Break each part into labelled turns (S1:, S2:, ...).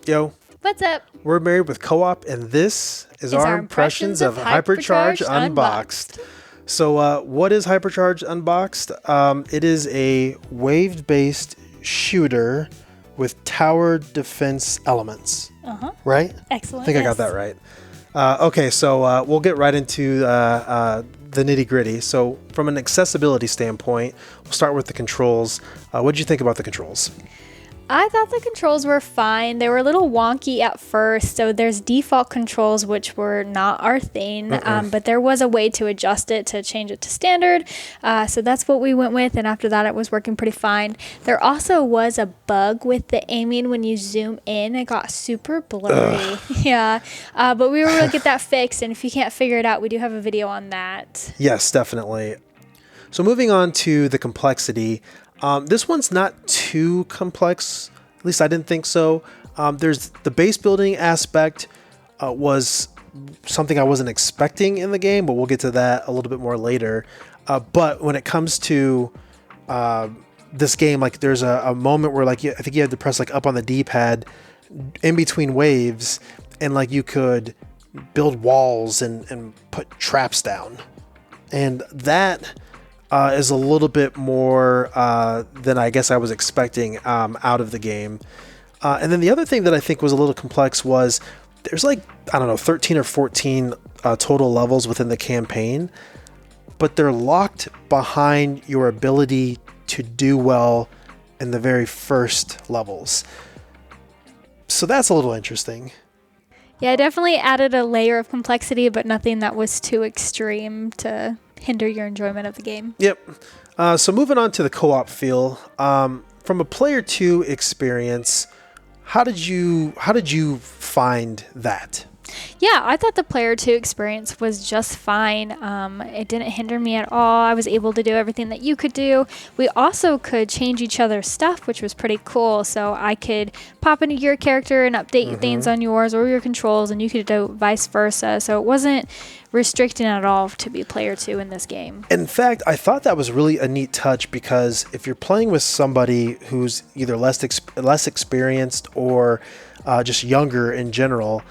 S1: Yo,
S2: What's up?
S1: we're married with Co-op, and this is our impressions of Hypercharge Unboxed. So, what is Hypercharge Unboxed? It is a wave-based shooter with tower defense elements. Right?
S2: Excellent.
S1: I think I got that right. Okay, so we'll get right into the nitty-gritty. So, from an accessibility standpoint, we'll start with the controls. What did you think about the controls?
S2: I thought the controls were fine. They were a little wonky at first. So there's default controls, which were not our thing, but there was a way to adjust it to change it to standard. So that's what we went with. And after that, it was working pretty fine. There also was a bug with the aiming when you zoom in. It got super blurry. Yeah. But we were able to get that fixed. And if you can't figure it out, we do have a video on that.
S1: Yes, definitely. So moving on to the complexity. This one's not too complex, at least I didn't think so. There's the base building aspect was something I wasn't expecting in the game, but we'll get to that a little bit more later. But when it comes to this game, like there's a moment where like I think you had to press like up on the D-pad in between waves, and like you could build walls and put traps down, and that is a little bit more than I guess I was expecting out of the game. And then the other thing that I think was a little complex was there's like, I don't know, 13 or 14 total levels within the campaign, but they're locked behind your ability to do well in the very first levels. So that's a little interesting.
S2: Yeah, it definitely added a layer of complexity, but nothing that was too extreme to hinder your enjoyment of the game.
S1: Yep. So moving on to the co-op feel, from a player 2 experience, how did you find that?
S2: Yeah, I thought the player 2 experience was just fine. It didn't hinder me at all. I was able to do everything that you could do. We also could change each other's stuff, which was pretty cool. So I could pop into your character and update things on yours or your controls, and you could do vice versa. So it wasn't restricting at all to be player 2 in this game.
S1: In fact, I thought that was really a neat touch, because if you're playing with somebody who's either less experienced or just younger in general,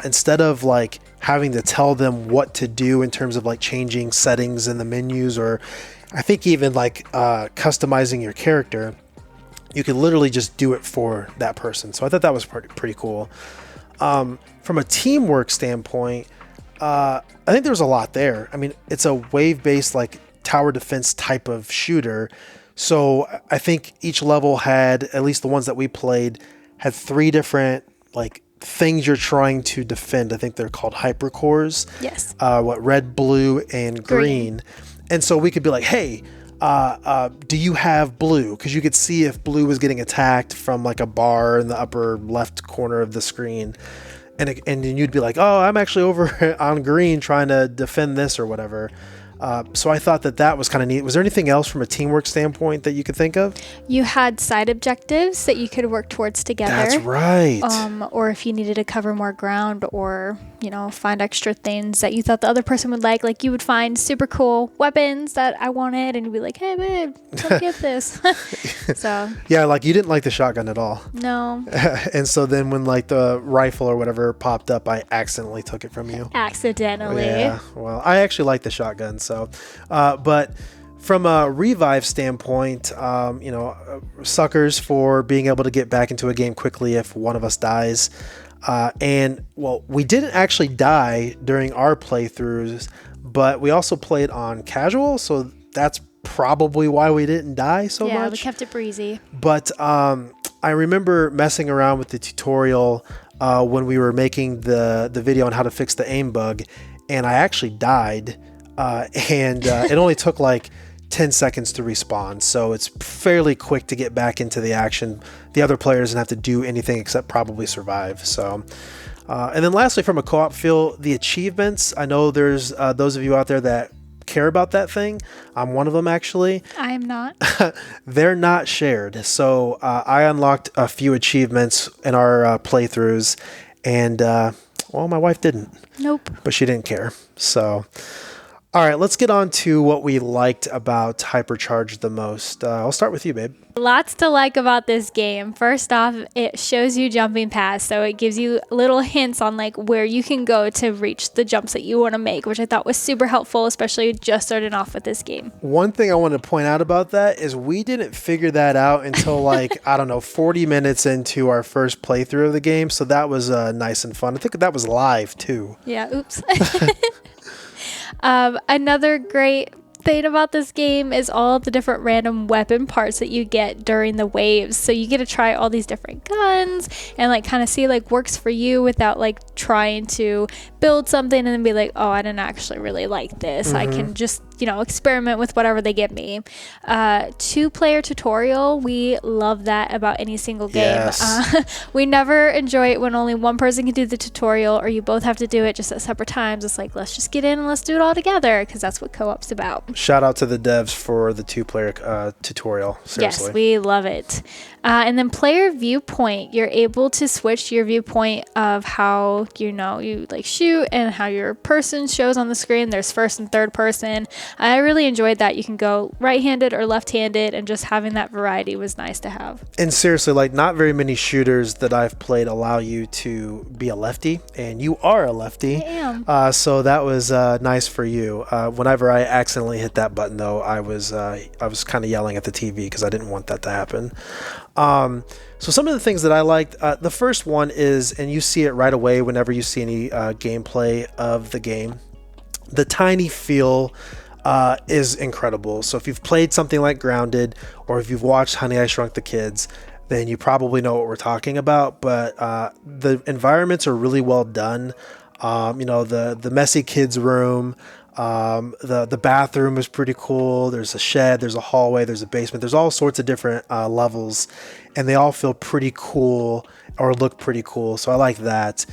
S1: instead of like having to tell them what to do in terms of like changing settings in the menus, or I think even like customizing your character, you could literally just do it for that person. So I thought that was pretty cool. From a teamwork standpoint, I think there was a lot there. I mean, it's a wave-based like tower defense type of shooter. So I think each level had, at least the ones that we played, had 3 different like things you're trying to defend. I think they're called hypercores.
S2: Yes.
S1: Red, blue, and green. And so we could be like, hey, do you have blue? Because you could see if blue was getting attacked from like a bar in the upper left corner of the screen. And then you'd be like, oh, I'm actually over on green trying to defend this or whatever. So I thought that was kind of neat. Was there anything else from a teamwork standpoint that you could think of?
S2: You had side objectives that you could work towards together.
S1: That's right.
S2: Or if you needed to cover more ground, or, find extra things that you thought the other person would like you would find super cool weapons that I wanted, and you'd be like, hey, babe, come get this. So
S1: yeah, like you didn't like the shotgun at all.
S2: No.
S1: And so then when like the rifle or whatever popped up, I accidentally took it from you.
S2: Accidentally.
S1: Yeah, well, I actually like the shotgun. So, but from a revive standpoint, suckers for being able to get back into a game quickly if one of us dies. And well, we didn't actually die during our playthroughs, but we also played on casual. So that's probably why we didn't die so much.
S2: Yeah, we kept it breezy.
S1: But I remember messing around with the tutorial when we were making the video on how to fix the aim bug, and I actually died. And it only took like 10 seconds to respawn, so it's fairly quick to get back into the action. The other player doesn't have to do anything except probably survive. So, and then lastly, from a co-op feel, the achievements. I know there's those of you out there that care about that thing. I'm one of them, actually.
S2: I am not.
S1: They're not shared. So I unlocked a few achievements in our playthroughs, and well, my wife didn't.
S2: Nope.
S1: But she didn't care. So All right, let's get on to what we liked about Hypercharged the most. I'll start with you, babe.
S2: Lots to like about this game. First off, it shows you jumping paths, so it gives you little hints on like where you can go to reach the jumps that you want to make, which I thought was super helpful, especially just starting off with this game.
S1: One thing I want to point out about that is we didn't figure that out until like, I don't know, 40 minutes into our first playthrough of the game, so that was nice and fun. I think that was live too.
S2: Yeah, oops. Another great thing about this game is all the different random weapon parts that you get during the waves. So you get to try all these different guns and like kind of see like works for you without like trying to build something and then be like, oh, I didn't actually really like this. I can just, experiment with whatever they give me. 2-player tutorial. We love that about any single game.
S1: Yes.
S2: We never enjoy it when only one person can do the tutorial or you both have to do it just at separate times. It's like, let's just get in and let's do it all together because that's what co-op's about.
S1: Shout out to the devs for the 2-player tutorial. Seriously.
S2: Yes, we love it. And then player viewpoint, you're able to switch your viewpoint of how, you like shoot and how your person shows on the screen. There's first and third person. I really enjoyed that. You can go right-handed or left-handed, and just having that variety was nice to have.
S1: And seriously, like not very many shooters that I've played allow you to be a lefty, and you are a lefty.
S2: I am.
S1: So that was nice for you. Whenever I accidentally hit that button, though, I was kind of yelling at the TV because I didn't want that to happen. So some of the things that I liked, the first one is, and you see it right away whenever you see any gameplay of the game, the tiny feel is incredible. So if you've played something like Grounded or if you've watched Honey, I Shrunk the Kids, then you probably know what we're talking about. But the environments are really well done. The messy kids room, the bathroom is pretty cool. There's a shed, there's a hallway, there's a basement, there's all sorts of different levels, and they all feel pretty cool or look pretty cool. So I like that.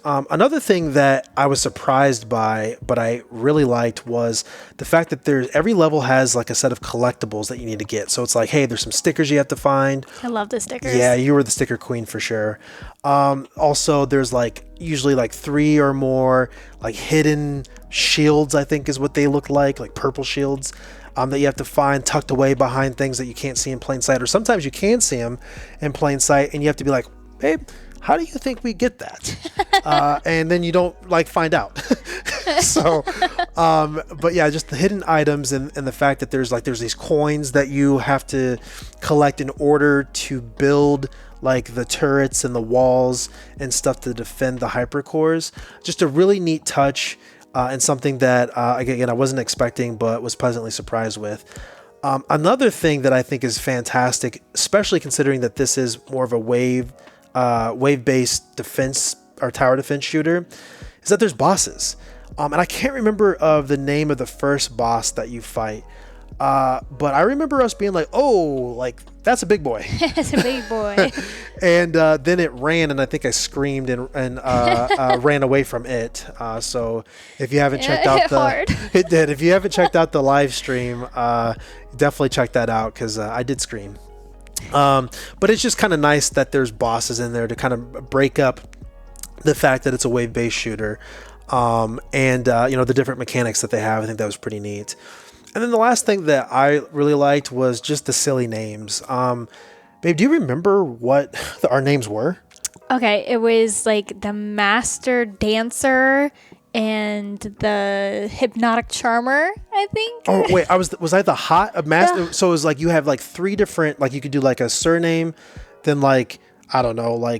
S1: Another thing that I was surprised by, but I really liked, was the fact that every level has like a set of collectibles that you need to get. So it's like, hey, there's some stickers you have to find.
S2: I love the stickers.
S1: Yeah, you were the sticker queen for sure. Also, there's usually 3 or more like hidden shields, I think is what they look like purple shields. That you have to find tucked away behind things that you can't see in plain sight, or sometimes you can see them in plain sight and you have to be like, babe, how do you think we get that? And then you don't find out. So, but yeah, just the hidden items and the fact that there's these coins that you have to collect in order to build the turrets and the walls and stuff to defend the hypercores. Just a really neat touch, and something that, again, I wasn't expecting, but was pleasantly surprised with. Another thing that I think is fantastic, especially considering that this is more of a wave-based defense or tower defense shooter, is that there's bosses. And I can't remember of the name of the first boss that you fight, but I remember us being like, oh, that's a big boy.
S2: It's a big boy.
S1: And then it ran, and I think I screamed and ran away from it. So if you haven't checked out it did. If you haven't checked out the live stream, definitely check that out because I did scream. But it's just kind of nice that there's bosses in there to kind of break up the fact that it's a wave-based shooter, and the different mechanics that they have. I think that was pretty neat. And then the last thing that I really liked was just the silly names. Babe, do you remember what our names were?
S2: Okay, it was the Master Dancer and the Hypnotic Charmer, I think.
S1: Oh wait, was I the hot master? So it was you have 3 different, you could do a surname, then I don't know,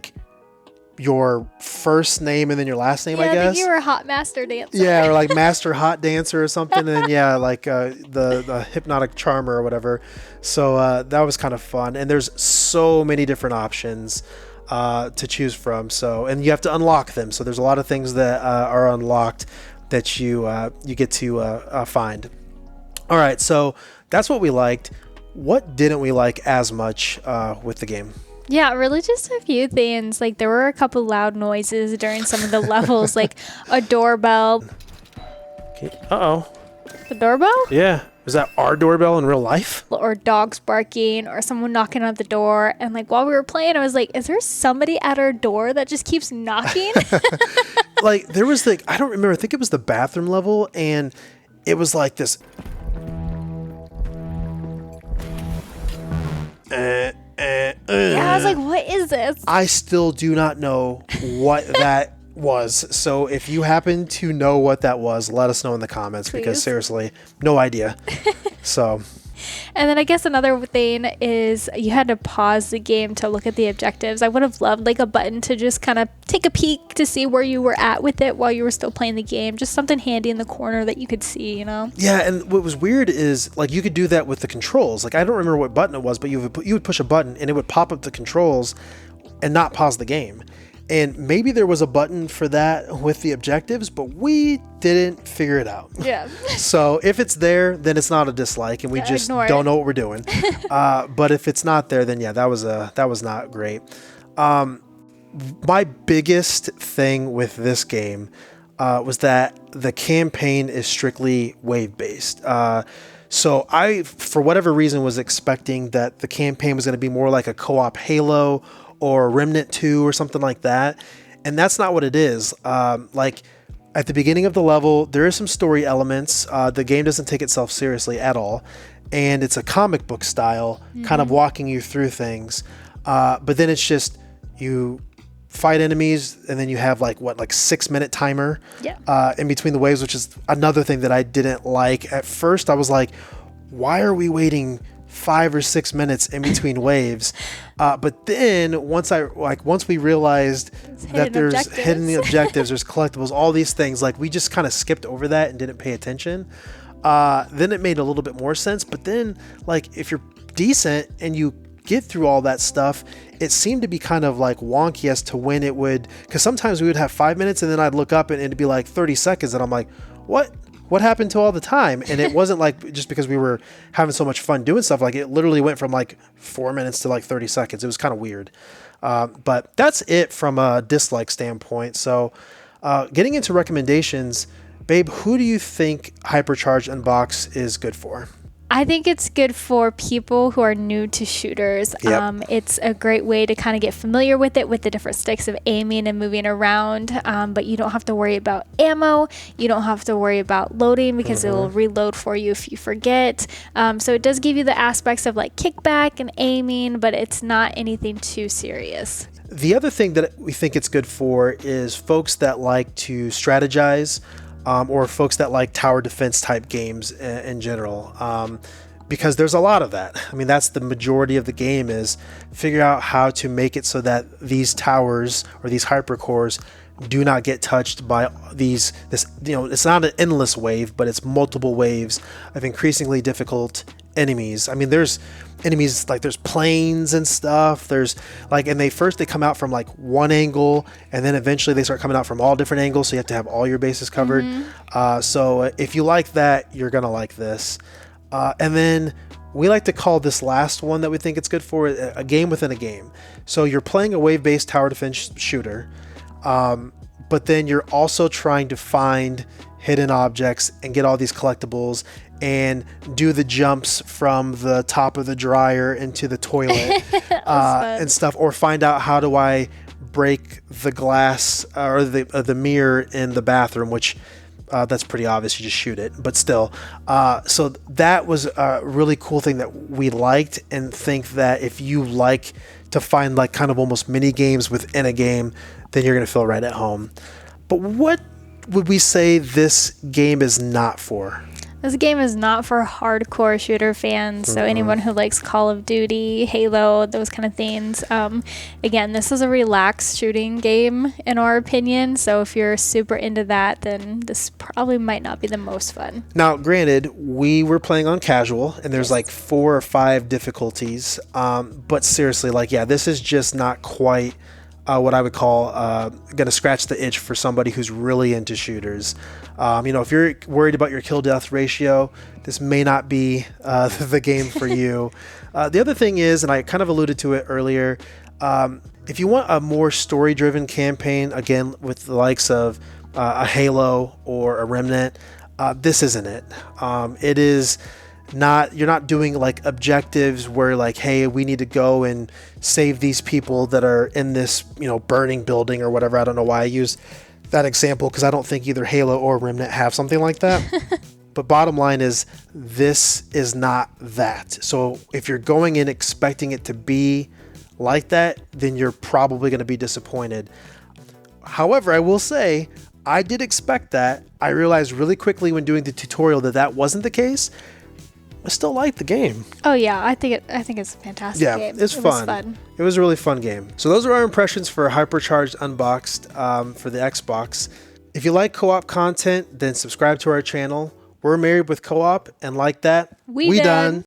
S1: your first name and then your last name, I guess.
S2: I think you were Hot Master Dancer.
S1: Yeah, or Master Hot Dancer or something. And then, yeah, the Hypnotic Charmer or whatever. So that was kind of fun. And there's so many different options to choose from. So, and you have to unlock them. So there's a lot of things that are unlocked that you get to find. All right, so that's what we liked. What didn't we like as much with the game?
S2: Yeah, really just a few things. There were a couple loud noises during some of the levels, a doorbell.
S1: Uh-oh.
S2: The doorbell?
S1: Yeah. Was that our doorbell in real life?
S2: Or dogs barking or someone knocking on the door. And while we were playing, I was like, is there somebody at our door that just keeps knocking?
S1: There was I don't remember. I think it was the bathroom level, and it was like this.
S2: Yeah, I was like, what is this?
S1: I still do not know what that was. So if you happen to know what that was, let us know in the comments.
S2: Please.
S1: Because seriously, no idea. So.
S2: And then I guess another thing is you had to pause the game to look at the objectives. I would have loved like a button to just kind of take a peek to see where you were at with it while you were still playing the game. Just something handy in the corner that you could see, you know?
S1: Yeah, and what was weird is like you could do that with the controls. Like I don't remember what button it was, but you would push a button and it would pop up the controls and not pause the game. And maybe there was a button for that with the objectives, but we didn't figure it out.
S2: Yeah.
S1: So if it's there, then it's not a dislike, and we just don't know what we're doing. But if it's not there, then yeah, that was not great. My biggest thing with this game was that the campaign is strictly wave based. So I, for whatever reason, was expecting that the campaign was going to be more like a co-op Halo or Remnant 2 or something like that. And that's not what it is. Like at the beginning of the level, there is some story elements. The game doesn't take itself seriously at all. And it's a comic book style, kind of walking you through things. But then it's just you fight enemies and then you have like 6-minute timer in between the waves, which is another thing that I didn't like. At first I was like, why are we waiting 5 or 6 minutes in between waves? But then once we realized that there's hidden objectives, there's collectibles, all these things, like we just kind of skipped over that and didn't pay attention. Then it made a little bit more sense. But then like if you're decent and you get through all that stuff, it seemed to be kind of like wonky as to when it would, because sometimes we would have 5 minutes and then I'd look up and it'd be like 30 seconds and I'm like, what happened to all the time? And it wasn't like just because we were having so much fun doing stuff. Like it literally went from like 4 minutes to like 30 seconds. It was kind of weird. But that's it from a dislike standpoint. So getting into recommendations, babe, who do you think Hypercharge Unboxed is good for?
S2: I think it's good for people who are new to shooters.
S1: Yep.
S2: It's a great way to kind of get familiar with it, with the different sticks of aiming and moving around. But you don't have to worry about ammo. You don't have to worry about loading because it will reload for you if you forget. So it does give you the aspects of like kickback and aiming, but it's not anything too serious.
S1: The other thing that we think it's good for is folks that like to strategize, or folks that like tower defense type games in general, because there's a lot of that. I mean, that's the majority of the game, is figure out how to make it so that these towers or these hypercores do not get touched by this, it's not an endless wave, but it's multiple waves of increasingly difficult enemies. I mean, there's enemies like there's planes and stuff. There's like, and they come out from like one angle, and then eventually they start coming out from all different angles. So you have to have all your bases covered. So if you like that, you're gonna like this. And then we like to call this last one that we think it's good for a game within a game. So you're playing a wave-based tower defense shooter, but then you're also trying to find hidden objects and get all these collectibles and do the jumps from the top of the dryer into the toilet and stuff, or find out how do I break the glass or the mirror in the bathroom, which that's pretty obvious, you just shoot it, but still. So that was a really cool thing that we liked, and think that if you like to find like kind of almost mini games within a game, then you're going to feel right at home. But what would we say this game is not for?
S2: This game is not for hardcore shooter fans, so anyone who likes Call of Duty, Halo, those kind of things. Again, this is a relaxed shooting game, in our opinion, so if you're super into that, then this probably might not be the most fun.
S1: Now, granted, we were playing on casual, and there's like 4 or 5 difficulties, but seriously, like, yeah, this is just not quite what I would call going to scratch the itch for somebody who's really into shooters. If you're worried about your kill-death ratio, this may not be the game for you. The other thing is, and I kind of alluded to it earlier, if you want a more story-driven campaign, again, with the likes of a Halo or a Remnant, this isn't it. It is not, you're not doing like objectives where like, hey, we need to go and save these people that are in this, burning building or whatever. I don't know why I use that example, because I don't think either Halo or Remnant have something like that. But bottom line is, this is not that. So if you're going in expecting it to be like that, then you're probably going to be disappointed. However, I will say, I did expect that. I realized really quickly when doing the tutorial that that wasn't the case. I still like the game.
S2: Oh yeah, I think it's a fantastic game.
S1: Yeah, it's fun. It was a really fun game. So those are our impressions for Hypercharged Unboxed for the Xbox. If you like co-op content, then subscribe to our channel. We're married with co-op, and like that, we done.